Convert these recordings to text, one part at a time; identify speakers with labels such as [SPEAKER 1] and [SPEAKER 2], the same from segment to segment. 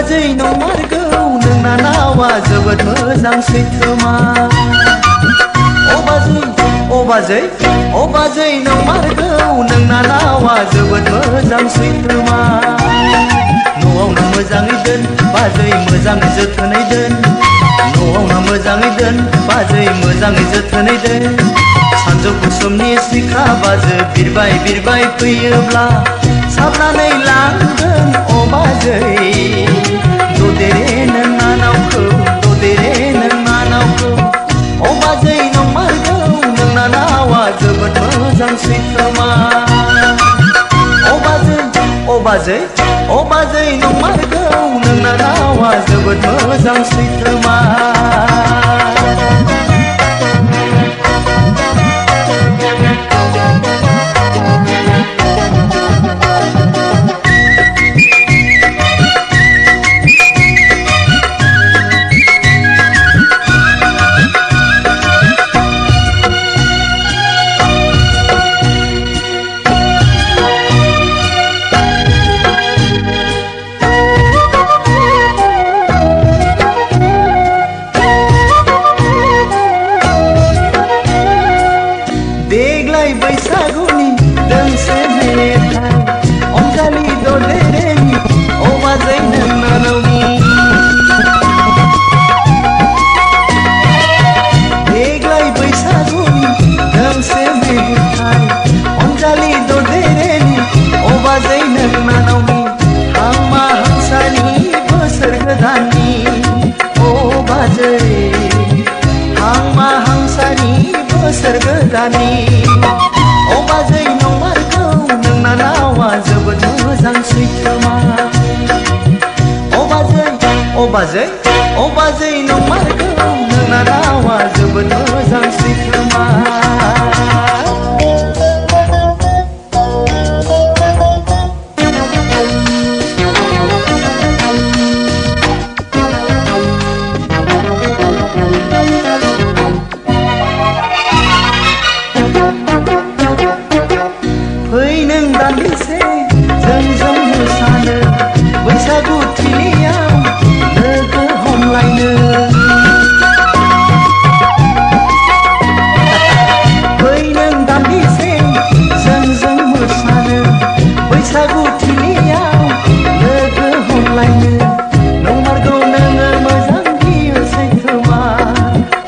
[SPEAKER 1] बाजै नंमारगौ नोंना नावा जोबोद मोजां सैथोमा ओ बाजै नंमारगौ नोंना नावा जोबोद मोजां सैथोमा न'आवनो मोजाङै दोन बाजै मोजाङै जोथोनै दोन न'आवनो मोजाङै दोन बाजै मोजाङै जोथोनै दोन सानजौफु समनि सिखा बाजो बिरबाय बिरबाय फैयोब्ला साबनानै लांगोन अ बाजै ददेरे नोंना नावखौ ददेरे नोंना नावखौ अ बाजै नंमारगौ नोंना नावा जोबोद मोजां सैथोमा ओ बाजै नंमारगौ नोंना नावा जोबोद मोजां सैथोमा देग्लाय बैसागुनि दोंसे मेथाइ अनजालि ददेरेनि अ बाजै नोंना नावनि देग्लाय बैसागुनि दोंसे मेथाइ अनजालि ददेरेनि अ बाजै नोंना नावनि हांमा हांसानि बोसोर गोदाननि अ बाजै हांमा हांसानि बोसोर गोदाननि अ बाजै नंमारगौ नोंना नावा जोबोद मोजां सैथोमा अ बाजै नंमारगौ नोंना नावा जोबोद मोजां सैथोमा फै नों दान्दिसे जोंजों मोसानो बैसागु थिलियाव लोगो हमलायनो फै नों दान्दिसे जोंजों मोसानो बैसागु थिलियाव लोगो हमलायनो नंमारगौ नोङो मोजां बियो सैथोमा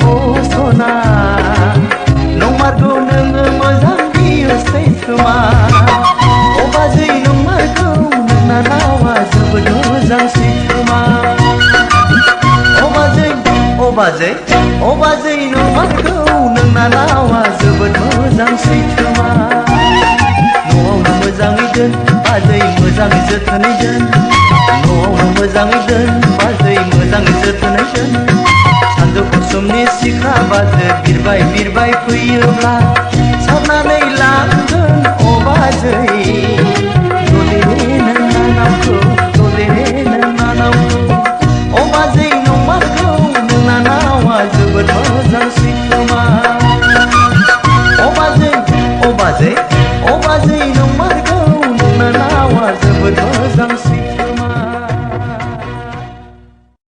[SPEAKER 1] अ सना नंमारगौ नोङो मोजां बियो सैथोमा अ बाजै नंमारगौ नोंना नावा जोबोद मोजां सैथोमा अ बाजै नंमारगौ नोंना नावा जोबोद मोजां सैथोमा न'आवनो मोजाङै दोन बाजै मोजाङै जोथोनै दोन न'आवनो मोजाङै दोन बाजै मोजाङै जोथोनै दोन सानजौफु समनि सिखा बाजो बिरबाय बिरबाय फैयोब्ला